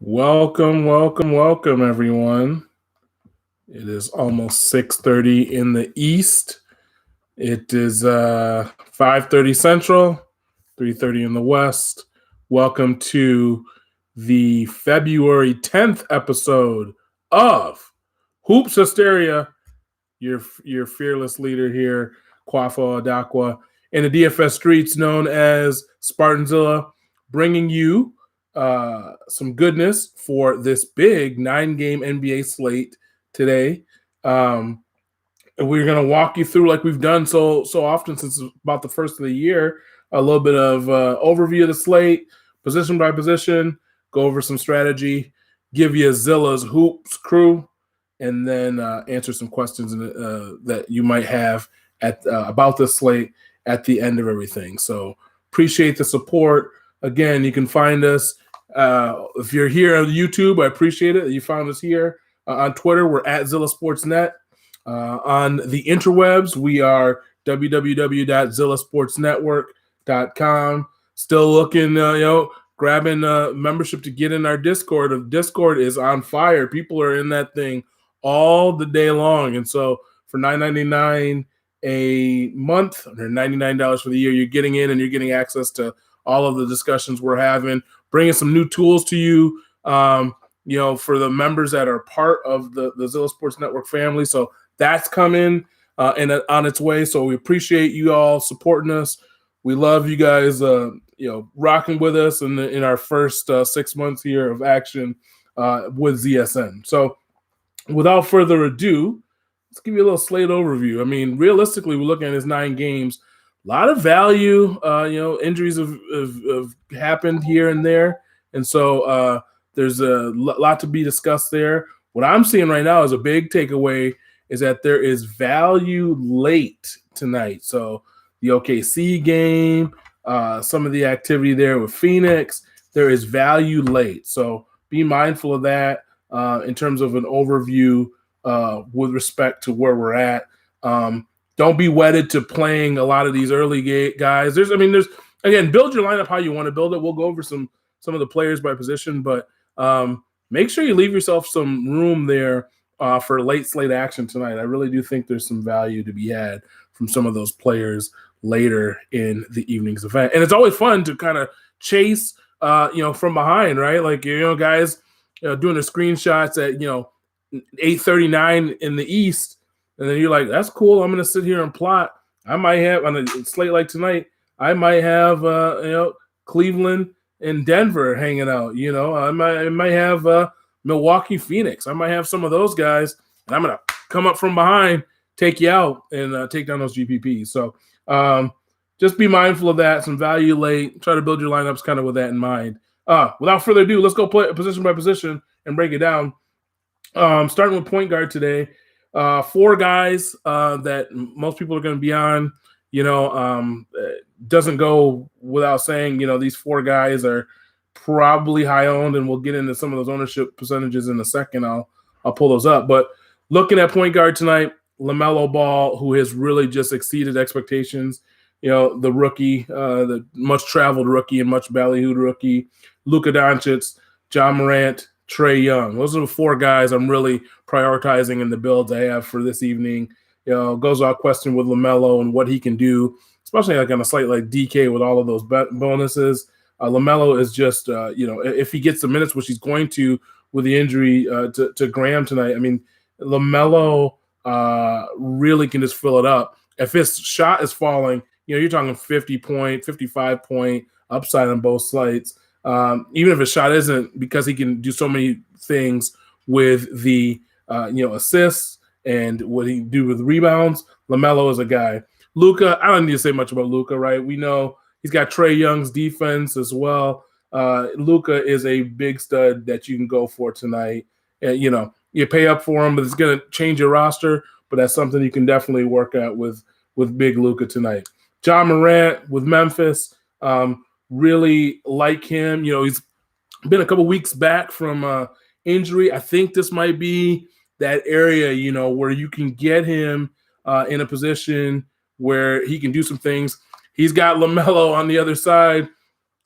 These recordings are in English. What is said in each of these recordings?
Welcome, everyone. It is almost 6:30 in the East. It is 5:30 Central, 3:30 in the West. Welcome to the February 10th episode of Hoops Hysteria. Your fearless leader here, Kwafo Adakwa, in the DFS streets known as Spartanzilla, bringing you some goodness for this big 9-game NBA slate today. We're going to walk you through, like we've done so often since about the first of the year, a little bit of overview of the slate, position by position, go over some strategy, give you Zilla's Hoops crew, and then answer some questions that you might have about the slate at the end of everything. So appreciate the support. Again, you can find us if you're here on YouTube. I appreciate it that you found us here. On Twitter, we're at Zilla Sportsnet. On the interwebs, we are www.zillasportsnetwork.com. Still looking, grabbing membership to get in our Discord. The Discord is on fire. People are in that thing all the day long. And so for $9.99 a month, or $99 for the year, you're getting in and you're getting access to all of the discussions we're having, bringing some new tools to you, for the members that are part of the Zilla Sports Network family. So that's coming and on its way. So we appreciate you all supporting us. We love you guys, rocking with us in our first 6 months here of action with ZSN. So without further ado, let's give you a little slate overview. I mean, realistically, we're looking at this 9 games. A lot of value. Injuries have happened here and there. And so there's a lot to be discussed there. What I'm seeing right now is a big takeaway is that there is value late tonight. So the OKC game, some of the activity there with Phoenix, there is value late. So be mindful of that in terms of an overview with respect to where we're at. Don't be wedded to playing a lot of these early guys. There's again, build your lineup how you want to build it. We'll go over some of the players by position, but make sure you leave yourself some room there for late slate action tonight. I really do think there's some value to be had from some of those players later in the evening's event. And it's always fun to kind of chase, from behind, right? Like, guys doing the screenshots at, 8:39 in the East. And then you're like, that's cool. I'm going to sit here and plot. I might have, on a slate like tonight, I might have, Cleveland and Denver hanging out. I might have Milwaukee, Phoenix. I might have some of those guys. And I'm going to come up from behind, take you out, and take down those GPPs. So just be mindful of that. Some value late. Try to build your lineups kind of with that in mind. Without further ado, let's go play position by position and break it down. Starting with point guard today. 4 guys that most people are going to be on. Doesn't go without saying, these 4 guys are probably high owned, and we'll get into some of those ownership percentages in a second. I'll pull those up. But looking at point guard tonight, LaMelo Ball, who has really just exceeded expectations. The rookie, the much traveled rookie and much ballyhooed rookie, Luka Doncic, John Morant, Trae Young. Those are the 4 guys I'm really prioritizing in the builds I have for this evening. Goes without question with LaMelo and what he can do, especially like on a slate like DK with all of those bonuses. LaMelo is just, if he gets the minutes, which he's going to with the injury to Graham tonight, I mean, LaMelo really can just fill it up. If his shot is falling, you're talking 50-point, 55-point upside on both sides. Even if his shot isn't, because he can do so many things with the assists and what he do with rebounds. LaMelo is a guy. Luka, I don't need to say much about Luka, right? We know he's got Trae Young's defense as well. Luka is a big stud that you can go for tonight. You pay up for him, but it's going to change your roster. But that's something you can definitely work out with big Luka tonight. John Morant with Memphis. Really like him. He's been a couple weeks back from injury. I think this might be that area, where you can get him in a position where he can do some things. He's got LaMelo on the other side.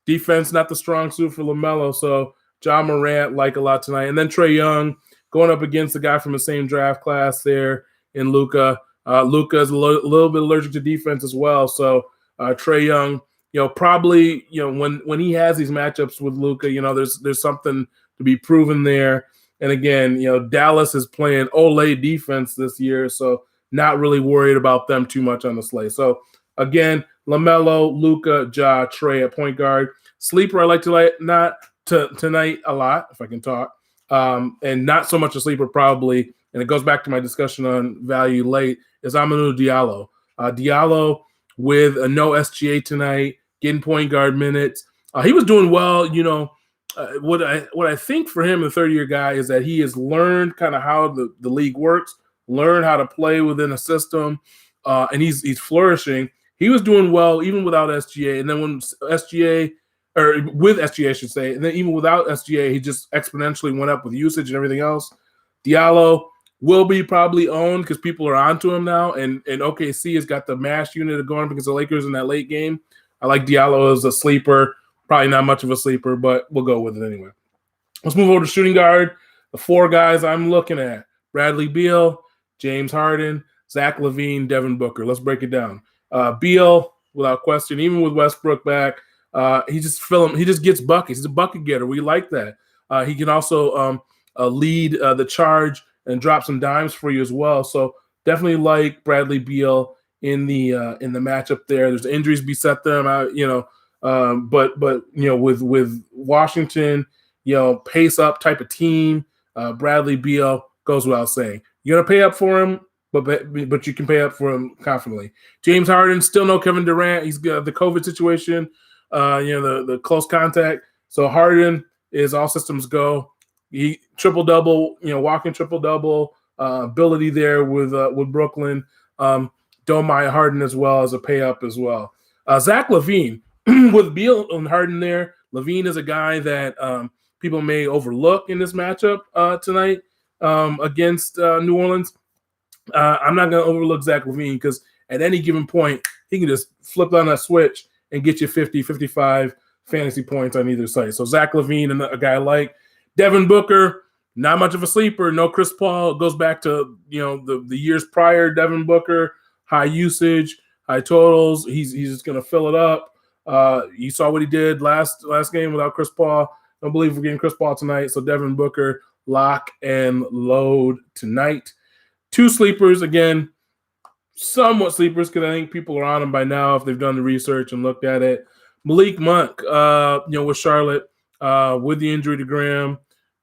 Defense, not the strong suit for LaMelo. So Ja Morant like a lot tonight. And then Trae Young going up against the guy from the same draft class there in Luka. Luka is a little bit allergic to defense as well. So Trae Young, probably, when he has these matchups with Luka, there's something to be proven there. And again, Dallas is playing Olay defense this year, so not really worried about them too much on the slate. So again, LaMelo, Luka, Ja, Trae at point guard. Sleeper, I like tonight a lot, if I can talk, and not so much a sleeper probably. And it goes back to my discussion on value late. Is Amadou Diallo. Diallo with a no SGA tonight, getting point guard minutes. He was doing well. What I think for him, the third-year guy, is that he has learned kind of how the league works, learned how to play within a system, and he's flourishing. He was doing well even without SGA, and then when SGA, or with SGA, I should say, and then even without SGA, he just exponentially went up with usage and everything else. Diallo will be probably owned because people are onto him now, and OKC has got the mash unit going up against the Lakers in that late game. I like Diallo as a sleeper. Probably not much of a sleeper, but we'll go with it anyway. Let's move over to shooting guard. The four guys I'm looking at: Bradley Beal, James Harden, Zach LaVine, Devin Booker. Let's break it down. Beal, without question, even with Westbrook back, he just gets buckets. He's a bucket getter. We like that. He can also lead the charge and drop some dimes for you as well. So definitely like Bradley Beal in the matchup there. There's injuries beset them, but with Washington, pace up type of team, Bradley Beal goes without saying. You're gonna pay up for him, but you can pay up for him confidently. James Harden, still no Kevin Durant. He's got the COVID situation, the close contact. So Harden is all systems go. He triple-double, walking triple-double ability there with Brooklyn. Don't mind Harden as well as a pay-up as well. Zach LaVine, with Beal and Harden there, LaVine is a guy that people may overlook in this matchup tonight against New Orleans. I'm not going to overlook Zach LaVine because at any given point, he can just flip on that switch and get you 50, 55 fantasy points on either side. So Zach LaVine and a guy like Devin Booker, not much of a sleeper. No Chris Paul. It goes back to the years prior. Devin Booker, high usage, high totals. He's just going to fill it up. You saw what he did last game without Chris Paul. Don't believe we're getting Chris Paul tonight. So Devin Booker, lock and load tonight. Two sleepers, again, somewhat sleepers because I think people are on him by now if they've done the research and looked at it. Malik Monk, with Charlotte, with the injury to Graham,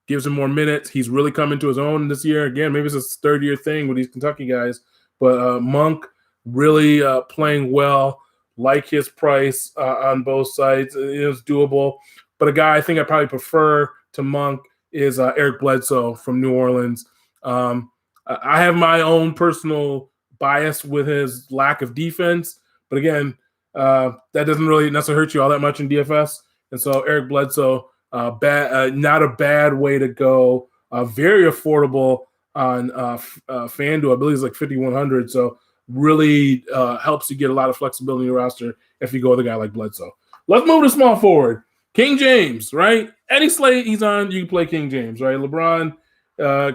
gives him more minutes. He's really coming to his own this year. Again, maybe it's his third-year thing with these Kentucky guys. But Monk really playing well, like his price on both sides. It is doable. But a guy I think I probably prefer to Monk is Eric Bledsoe from New Orleans. I have my own personal bias with his lack of defense. But again, that doesn't really necessarily hurt you all that much in DFS. And so Eric Bledsoe, not a bad way to go. Very affordable on FanDuel. I believe it's like 5,100. So really helps you get a lot of flexibility in your roster if you go with a guy like Bledsoe. Let's move to small forward. King James, right? Any slate he's on, you can play King James, right? LeBron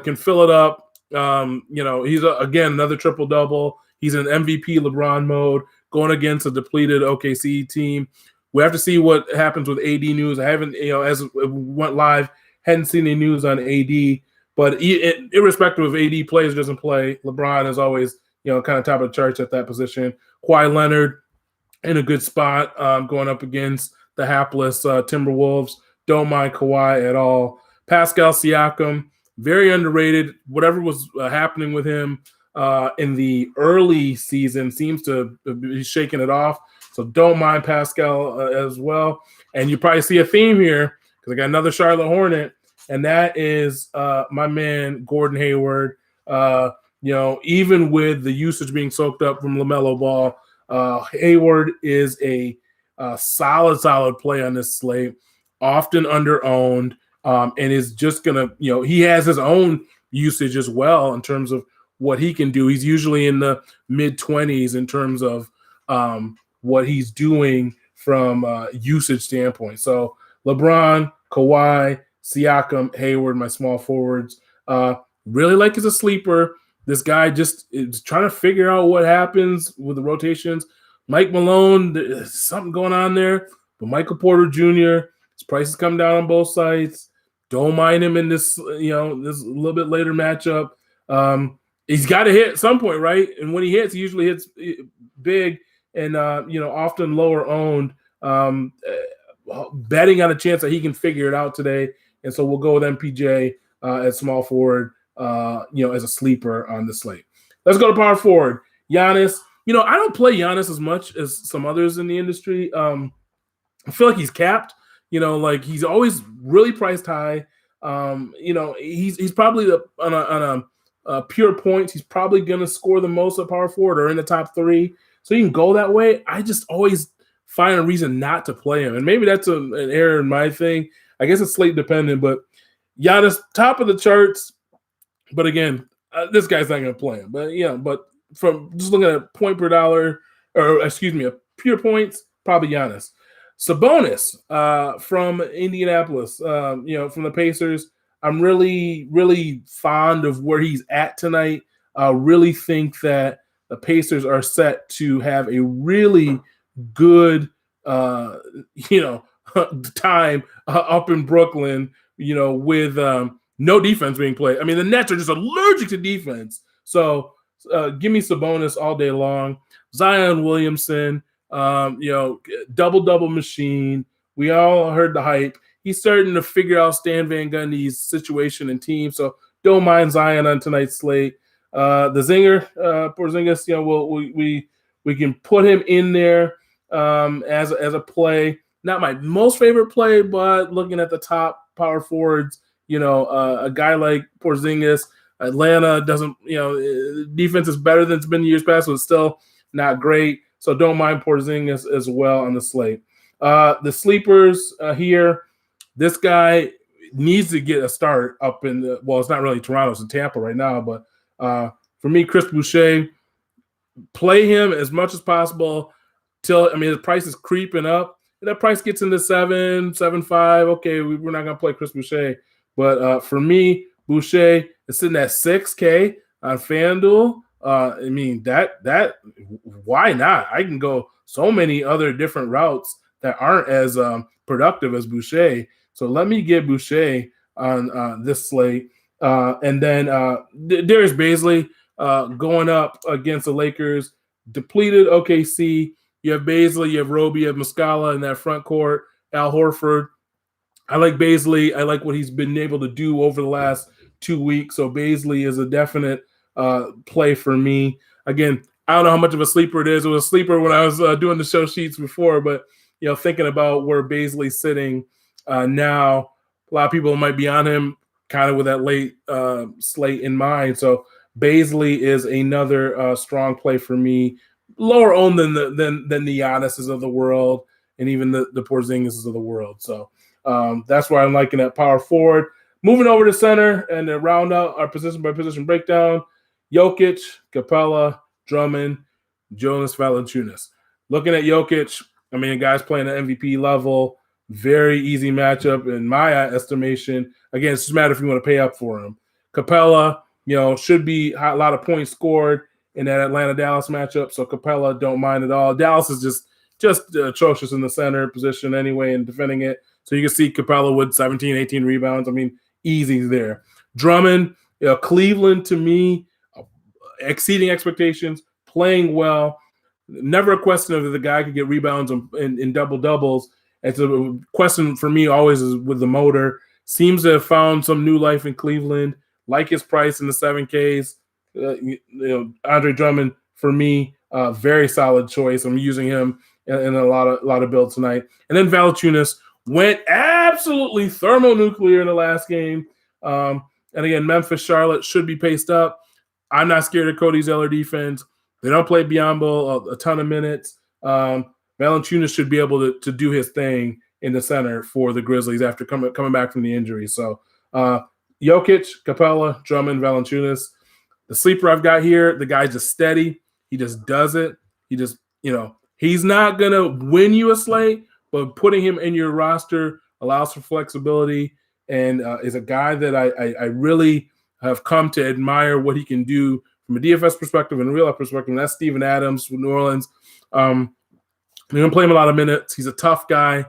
can fill it up. He's again another triple-double. He's in MVP LeBron mode going against a depleted OKC team. We have to see what happens with AD news. I haven't, as it went live, hadn't seen any news on AD. But irrespective of AD plays or doesn't play, LeBron is always, kind of top of the charts at that position. Kawhi Leonard in a good spot going up against the hapless Timberwolves. Don't mind Kawhi at all. Pascal Siakam, very underrated. Whatever was happening with him in the early season seems to be shaking it off. So don't mind Pascal as well. And you probably see a theme here because I got another Charlotte Hornet, and that is my man Gordon Hayward. Even with the usage being soaked up from LaMelo Ball, Hayward is a solid play on this slate, often under-owned, and is just going to, he has his own usage as well in terms of what he can do. He's usually in the mid-20s in terms of what he's doing from usage standpoint. So LeBron, Kawhi, Siakam, Hayward, my small forwards. Really like as a sleeper. This guy just is trying to figure out what happens with the rotations. Mike Malone, there's something going on there. But Michael Porter Jr., his prices come down on both sides. Don't mind him in this, this little bit later matchup. He's got to hit at some point, right? And when he hits, he usually hits big and, often lower owned. Betting on a chance that he can figure it out today. And so we'll go with MPJ at small forward, as a sleeper on the slate. Let's go to power forward. Giannis. I don't play Giannis as much as some others in the industry. I feel like he's capped. He's always really priced high. He's probably on a pure points. He's probably going to score the most at power forward or in the top 3. So you can go that way. I just always find a reason not to play him. And maybe that's an error in my thing. I guess it's slate dependent, but Giannis, top of the charts. But again, this guy's not going to play him. But from just looking at point per dollar, pure points, probably Giannis. Sabonis from Indianapolis, from the Pacers. I'm really, really fond of where he's at tonight. I really think that the Pacers are set to have a really good, time up in Brooklyn, with no defense being played. I mean, the Nets are just allergic to defense. So give me Sabonis all day long. Zion Williamson, double-double machine. We all heard the hype. He's starting to figure out Stan Van Gundy's situation and team, so don't mind Zion on tonight's slate. The Zinger, Porzingis, we can put him in there as a play. Not my most favorite play, but looking at the top power forwards, a guy like Porzingis, Atlanta doesn't, defense is better than it's been years past, so it's still not great. So don't mind Porzingis as well on the slate. The sleepers here, this guy needs to get a start up in it's not really Toronto, it's in Tampa right now, but for me, Chris Boucher, play him as much as possible till, his price is creeping up. If that price gets into 7.5, okay, we're not going to play Chris Boucher. But for me, Boucher is sitting at $6K on FanDuel. That why not? I can go so many other different routes that aren't as productive as Boucher. So let me get Boucher on this slate. And then Darius Bazley going up against the Lakers. Depleted OKC. You have Bazley, you have Roby, you have Muscala in that front court. Al Horford. I like Bazley. I like what he's been able to do over the last 2 weeks. So Bazley is a definite play for me. Again, I don't know how much of a sleeper it is. It was a sleeper when I was doing the show sheets before, but thinking about where Bazley's sitting now, a lot of people might be on him kind of with that late slate in mind. So Bazley is another strong play for me. Lower owned than the Giannis's of the world and even the Porzingis's of the world. So that's why I'm liking that power forward. Moving over to center and to round out our position by position breakdown, Jokic, Capella, Drummond, Jonas Valanciunas. Looking at Jokic, guys playing at MVP level, very easy matchup in my estimation. Again, it's just a matter if you want to pay up for him. Capella, should be a lot of points scored in that Atlanta-Dallas matchup, so Capella don't mind at all. Dallas is just atrocious in the center position anyway and defending it. So you can see Capella with 17, 18 rebounds. Easy there. Drummond, Cleveland to me, exceeding expectations, playing well. Never a question of if the guy could get rebounds in double-doubles. It's a question for me always is with the motor. Seems to have found some new life in Cleveland. Like his price in the 7Ks. Andre Drummond, for me, very solid choice. I'm using him in a lot of builds tonight. And then Valanciunas went absolutely thermonuclear in the last game. And again, Memphis, Charlotte should be paced up. I'm not scared of Cody Zeller defense. They don't play Biyombo a ton of minutes. Valanciunas should be able to do his thing in the center for the Grizzlies after coming back from the injury. So Jokic, Capella, Drummond, Valanciunas. The sleeper I've got here, the guy's just steady. He just does it. He just, he's not going to win you a slate, but putting him in your roster allows for flexibility. and is a guy that I really have come to admire what he can do from a DFS perspective and a real life perspective. And that's Steven Adams with New Orleans. They're going to play him a lot of minutes. He's a tough guy.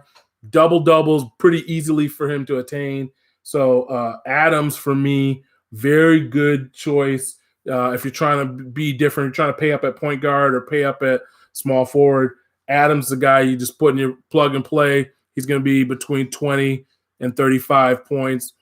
Double doubles pretty easily for him to attain. So Adams for me, very good choice. If you're trying to be different, you're trying to pay up at point guard or pay up at small forward. Adams is the guy you just put in your plug and play. He's going to be between 20 and 35 points.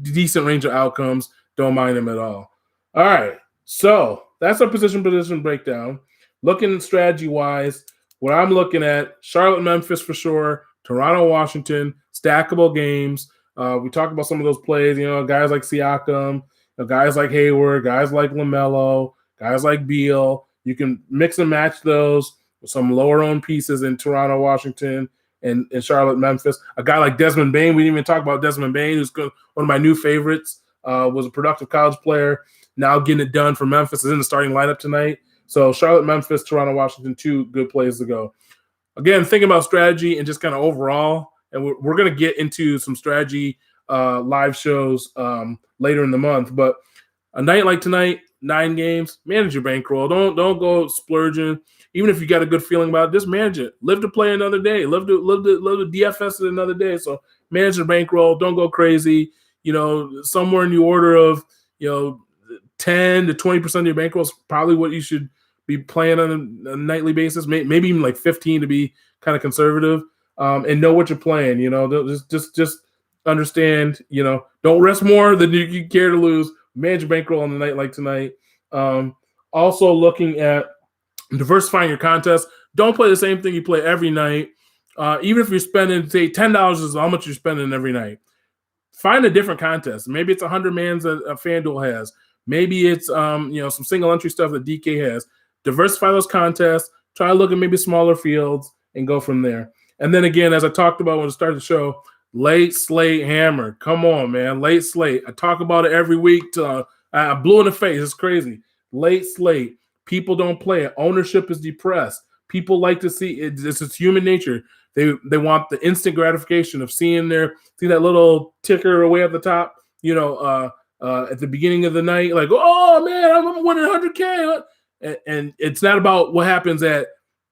Decent range of outcomes. Don't mind him at all. All right. So that's our position breakdown. Looking strategy-wise, what I'm looking at, Charlotte, Memphis for sure, Toronto, Washington, stackable games. We talked about some of those plays, guys like Siakam, guys like Hayward, guys like LaMelo, guys like Beal. You can mix and match those with some lower-owned pieces in Toronto, Washington, and Charlotte, Memphis. A guy like Desmond Bane, we didn't even talk about Desmond Bane, who's one of my new favorites, was a productive college player, now getting it done for Memphis, is in the starting lineup tonight. So Charlotte, Memphis, Toronto, Washington, 2 good plays to go. Again, thinking about strategy and just kind of overall, and we're going to get into some strategy live shows later in the month. But a night like tonight, 9 games, manage your bankroll. Don't go splurging. Even if you got a good feeling about it, just manage it. Live to play another day. Live to DFS it another day. So manage your bankroll. Don't go crazy. Somewhere in the order of 10 to 20% of your bankroll is probably what you should be playing on a nightly basis. Maybe even like 15 to be kind of conservative. And know what you're playing. Just understand. Don't rest more than you care to lose. Manage your bankroll on the night like tonight. Also looking at diversifying your contest. Don't play the same thing you play every night. Even if you're spending, say, $10 is how much you're spending every night. Find a different contest. Maybe it's 100 mans that FanDuel has. Maybe it's some single entry stuff that DK has. Diversify those contests. Try to look at maybe smaller fields and go from there. And then again, as I talked about when I started the show, late slate hammer. Come on, man. Late slate. I talk about it every week. I blew in the face. It's crazy. Late slate. People don't play it. Ownership is depressed. People like to see it. It's human nature. They want the instant gratification of seeing that little ticker away at the top, at the beginning of the night, like, oh man, I'm winning 100K. And it's not about what happens at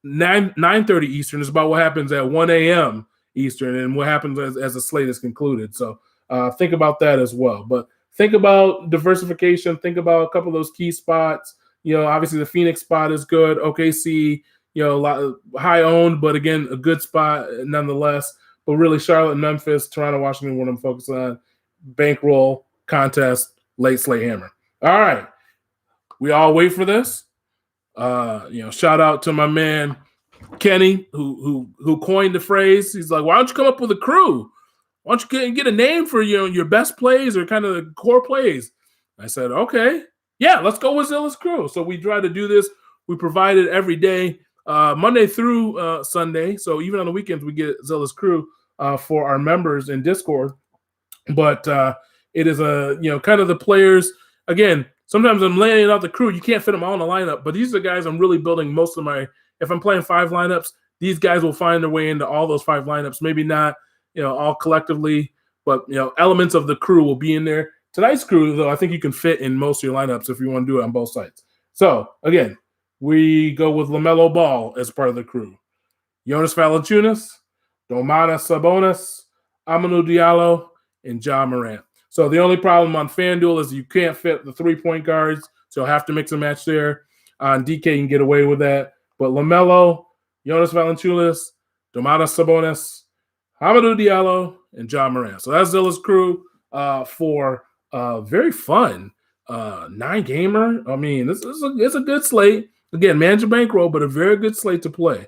9:30 Eastern. It's about what happens at 1 a.m. Eastern and what happens as the slate is concluded. So think about that as well. But think about diversification. Think about a couple of those key spots. Obviously the Phoenix spot is good. OKC, a lot high owned, but again, a good spot nonetheless. But really, Charlotte, Memphis, Toronto, Washington, what I'm focused on. Bankroll, contest, late slate hammer. All right. We all wait for this. Shout out to my man Kenny, who coined the phrase. He's like, why don't you come up with a crew? Why don't you get a name for your best plays or kind of the core plays? I said, okay. Yeah, let's go with Zilla's crew. So we try to do this. We provide it every day, Monday through Sunday. So even on the weekends, we get Zilla's crew for our members in Discord. But it is kind of the players. Again, sometimes I'm laying out the crew. You can't fit them all in the lineup. But these are the guys I'm really building most of my – if I'm playing 5 lineups, these guys will find their way into all those 5 lineups. Maybe not, all collectively, but, elements of the crew will be in there. Tonight's crew, though, I think you can fit in most of your lineups if you want to do it on both sides. So, again, we go with LaMelo Ball as part of the crew. Jonas Valanciunas, Domantas Sabonis, Amadou Diallo, and Ja Morant. So the only problem on FanDuel is you can't fit the 3-point guards, so you'll have to mix and match there. On DK, you can get away with that. But LaMelo, Jonas Valanciunas, Domantas Sabonis, Amadou Diallo, and Ja Morant. So that's Zilla's crew for very fun 9-gamer. I mean, it's a good slate. Again, manage a bankroll, but a very good slate to play.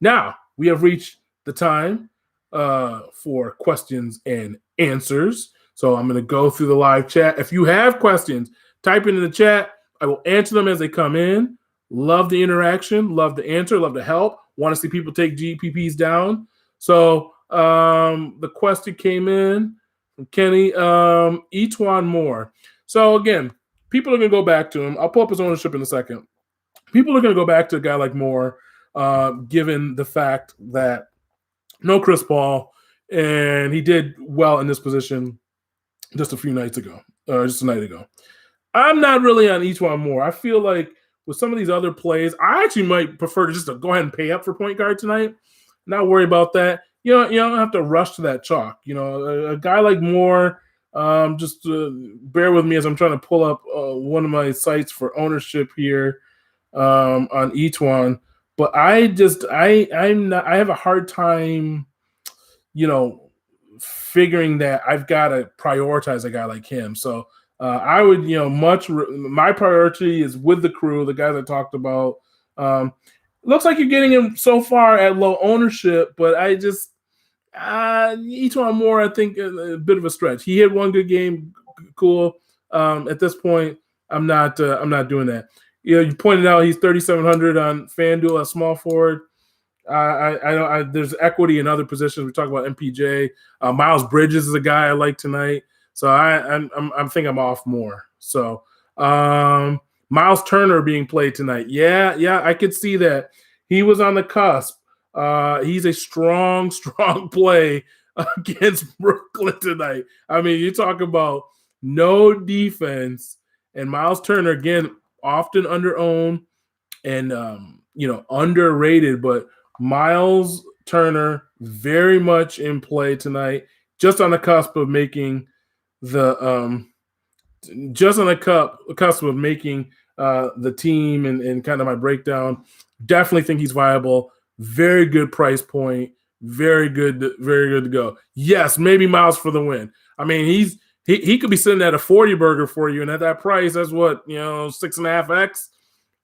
Now, we have reached the time for questions and answers. So I'm going to go through the live chat. If you have questions, type it in the chat. I will answer them as they come in. Love the interaction. Love the answer. Love the help. Want to see people take GPPs down. So the question came in from Kenny. Etwan Moore. So again, people are going to go back to him. I'll pull up his ownership in a second. People are going to go back to a guy like Moore, given the fact that no Chris Paul, and he did well in this position just a few nights ago, or just a night ago. I'm not really on each one more. I feel like with some of these other plays, I actually might prefer to just to go ahead and pay up for point guard tonight. Not worry about that. You don't have to rush to that chalk. A guy like Moore. Just bear with me as I'm trying to pull up one of my sites for ownership here on each one. But I have a hard time, figuring that I've got to prioritize a guy like him. So I would, my priority is with the crew, the guys I talked about. Looks like you're getting him so far at low ownership, but I just each one more, I think a bit of a stretch. He had one good game, cool. At this point, I'm not doing that. You pointed out he's 3,700 on FanDuel at small forward. There's equity in other positions. We talk about MPJ. Miles Bridges is a guy I like tonight. So I think I'm off more. So Miles Turner being played tonight. Yeah, I could see that. He was on the cusp. He's a strong play against Brooklyn tonight. I mean, you talk about no defense, and Miles Turner, again, often under-owned and underrated, but Miles Turner very much in play tonight, just on the cusp of making the the team and kind of my breakdown. Definitely think he's viable. Very good price point. Very good to go. Yes, maybe Miles for the win. I mean, he could be sitting at a 40 burger for you, and at that price, that's what 6.5x.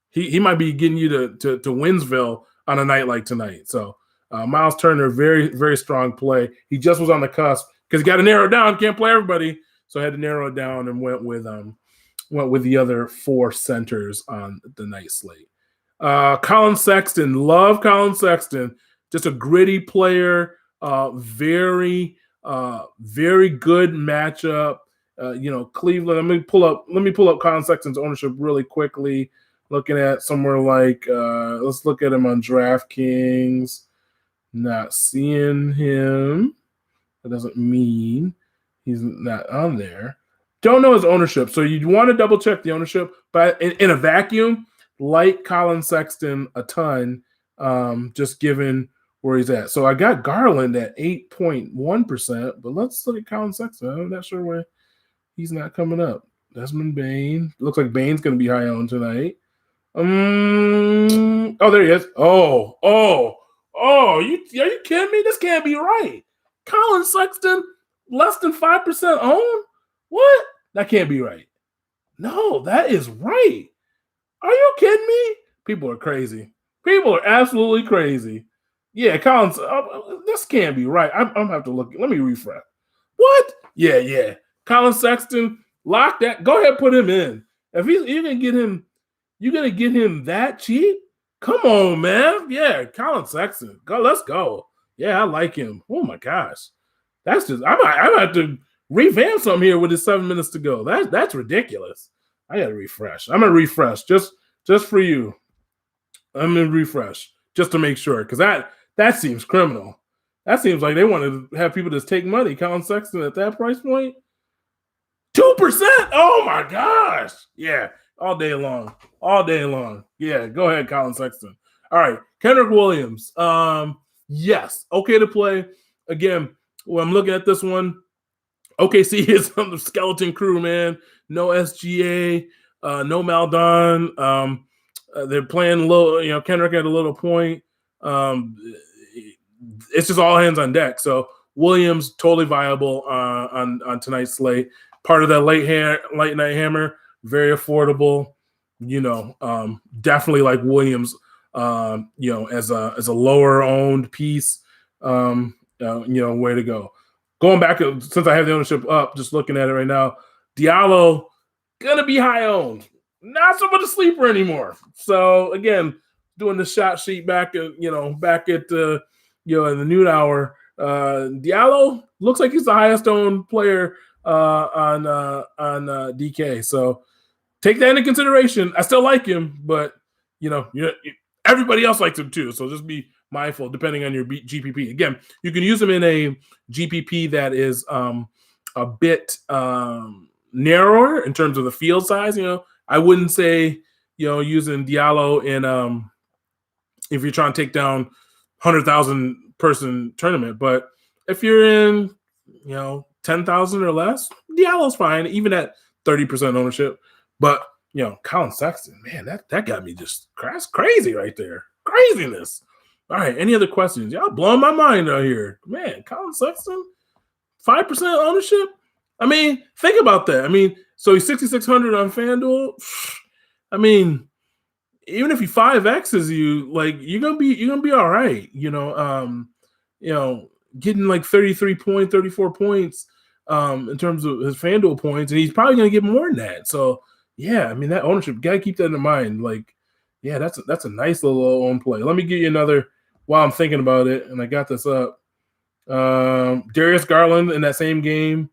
He might be getting you to Winsville on a night like tonight. So Miles Turner, very, very strong play. He just was on the cusp because he got to narrow it down. Can't play everybody, so I had to narrow it down and went with the other four centers on the night slate. Colin Sexton, love Colin Sexton. Just a gritty player. Very good matchup. Cleveland. Let me pull up Colin Sexton's ownership really quickly. Looking at somewhere like, let's look at him on DraftKings. Not seeing him. That doesn't mean he's not on there. Don't know his ownership. So you want to double check the ownership. But in a vacuum, like Colin Sexton a ton, just given where he's at. So I got Garland at 8.1%, but let's look at Colin Sexton. I'm not sure where he's not coming up. Desmond Bane. Looks like Bane's going to be high owned tonight. Oh, there he is. Are you kidding me? This can't be right. Colin Sexton, less than 5% owned? What? That can't be right. No, that is right. Are you kidding me? People are crazy. People are absolutely crazy. Yeah, Colin, this can't be right. I'm going to have to look. Let me refresh. What? Yeah. Colin Sexton, lock that. Go ahead, put him in. If you're going to get him, you're going to get him that cheap? Come on, man. Yeah, Colin Sexton. Let's go. Yeah, I like him. Oh, my gosh. That's just – I might have to revamp something here with the 7 minutes to go. That's ridiculous. I got to refresh. I'm going to refresh just for you. I'm going to refresh just to make sure because that seems criminal. That seems like they want to have people just take money. Colin Sexton at that price point? 2%? Oh, my gosh. Yeah. All day long. Yeah, go ahead, Colin Sexton. All right, Kendrick Williams. Yes, okay to play. Again, when I'm looking at this one, OKC is on the skeleton crew, man. No SGA, no Maldon. They're playing low. Kendrick had a little point. It's just all hands on deck. So Williams totally viable on tonight's slate. Part of that late night hammer. Very affordable, definitely like Williams, as a lower owned piece, way to go. Going back, since I have the ownership up, just looking at it right now, Diallo going to be high owned. Not so much a sleeper anymore. So again, doing the shot sheet back at in the noon hour, Diallo looks like he's the highest owned player on DK. So take that into consideration. I still like him, but everybody else likes him too. So just be mindful depending on your GPP. Again, you can use him in a GPP that is a bit narrower in terms of the field size. I wouldn't say using Diallo in if you're trying to take down 100,000 person tournament, but if you're in 10,000 or less, Diallo's fine, even at 30% ownership. But Colin Sexton, man, that got me just crazy right there. Craziness. All right, any other questions? Y'all blowing my mind out here. Man, Colin Sexton, 5% ownership? I mean, think about that. I mean, so he's 6,600 on FanDuel. I mean, even if he 5X's you, like you're gonna be all right. Getting like 34 points in terms of his FanDuel points, and he's probably gonna get more than that. So yeah, I mean that ownership, gotta keep that in mind. Like, yeah, that's a nice little own play. Let me give you another while I'm thinking about it, and I got this up. Darius Garland in that same game,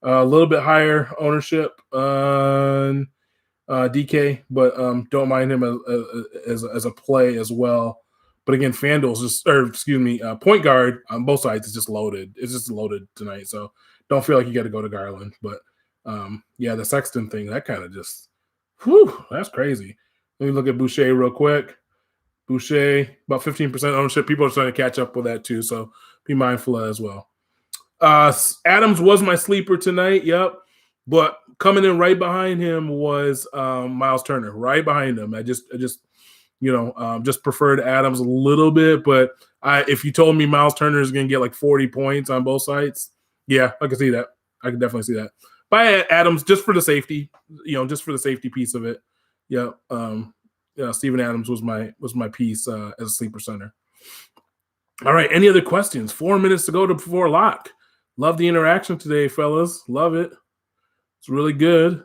a little bit higher ownership on DK, but don't mind him as a play as well. But again, FanDuel's point guard on both sides is just loaded. It's just loaded tonight, so don't feel like you got to go to Garland. But yeah, the Sexton thing, that kind of just, that's crazy. Let me look at Boucher real quick. Boucher, about 15% ownership. People are starting to catch up with that too, so be mindful of that as well. Adams was my sleeper tonight, yep. But coming in right behind him was Miles Turner, right behind him. I just preferred Adams a little bit, but if you told me Miles Turner is going to get like 40 points on both sides, yeah, I can see that. I can definitely see that. But Adams, just for the safety, just for the safety piece of it. Yeah. Steven Adams was my piece as a sleeper center. All right. Any other questions? 4 minutes to go before lock. Love the interaction today, fellas. Love it. It's really good.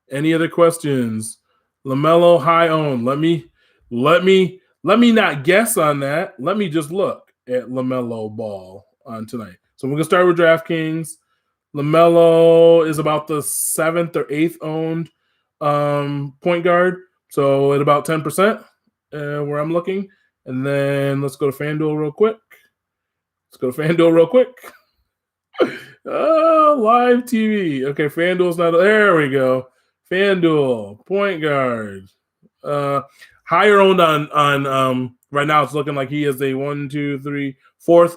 Any other questions? LaMelo high own. Let me not guess on that. Let me just look at LaMelo ball on tonight. So we're gonna start with DraftKings. LaMelo is about the 7th or 8th owned point guard. So at about 10% where I'm looking. And then let's go to FanDuel real quick. Oh, live TV. Okay, FanDuel's not there. We go. FanDuel point guard. Higher owned on right now. It's looking like he is a 1, 2, 3, 4th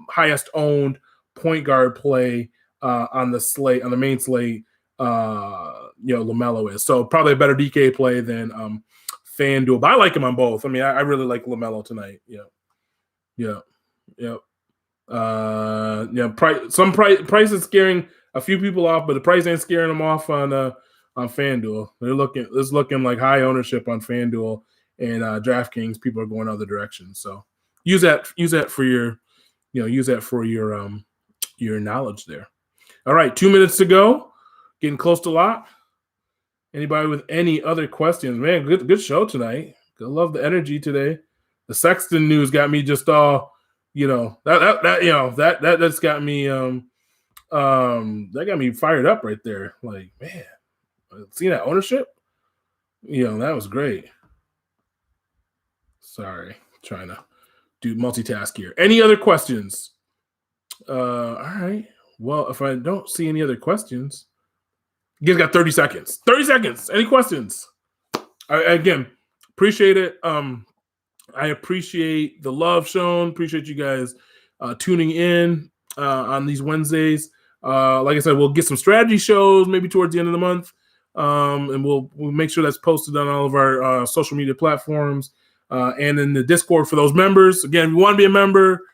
highest owned point guard play on the slate, on the main slate. LaMelo is so probably a better DK play than FanDuel. But I like him on both. I mean, I really like LaMelo tonight. Yeah. Price is scaring a few people off, but the price ain't scaring them off on FanDuel. It's looking like high ownership on FanDuel and DraftKings. People are going other directions. So use that for your your knowledge there. All right, 2 minutes to go. Getting close to lock. Anybody with any other questions? Man, good show tonight. I love the energy today. The Sexton news got me just all. That's got me that got me fired up right there. Like, man, seeing that ownership, that was great. Sorry, trying to do multitask here. Any other questions? All right. Well, if I don't see any other questions, you guys got 30 seconds. 30 seconds. Any questions? Again, appreciate it. I appreciate the love shown. Appreciate you guys tuning in on these Wednesdays. Like I said, we'll get some strategy shows maybe towards the end of the month, and we'll make sure that's posted on all of our social media platforms and in the Discord for those members. Again, if you want to be a member,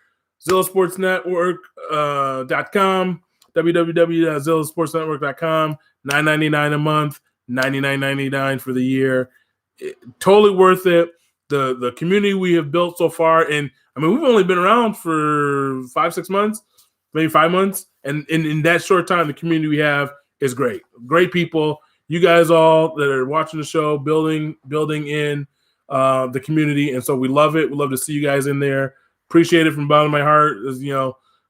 ZillaSportsNetwork.com, www.ZillaSportsNetwork.com, $9.99 a month, $99.99 for the year. Totally worth it. The community we have built so far, and I mean, we've only been around for 5-6 months, maybe 5 months, and in that short time, the community we have is great. Great people. You guys all that are watching the show, building in the community, and so we love it. We love to see you guys in there. Appreciate it from the bottom of my heart. It's,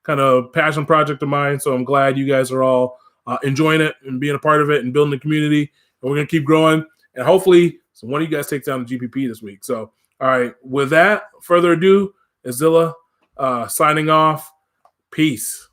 kind of passion project of mine, so I'm glad you guys are all enjoying it and being a part of it and building the community, and we're going to keep growing, and hopefully so one of you guys takes down the GPP this week. So, all right, with that, further ado, Zilla signing off. Peace.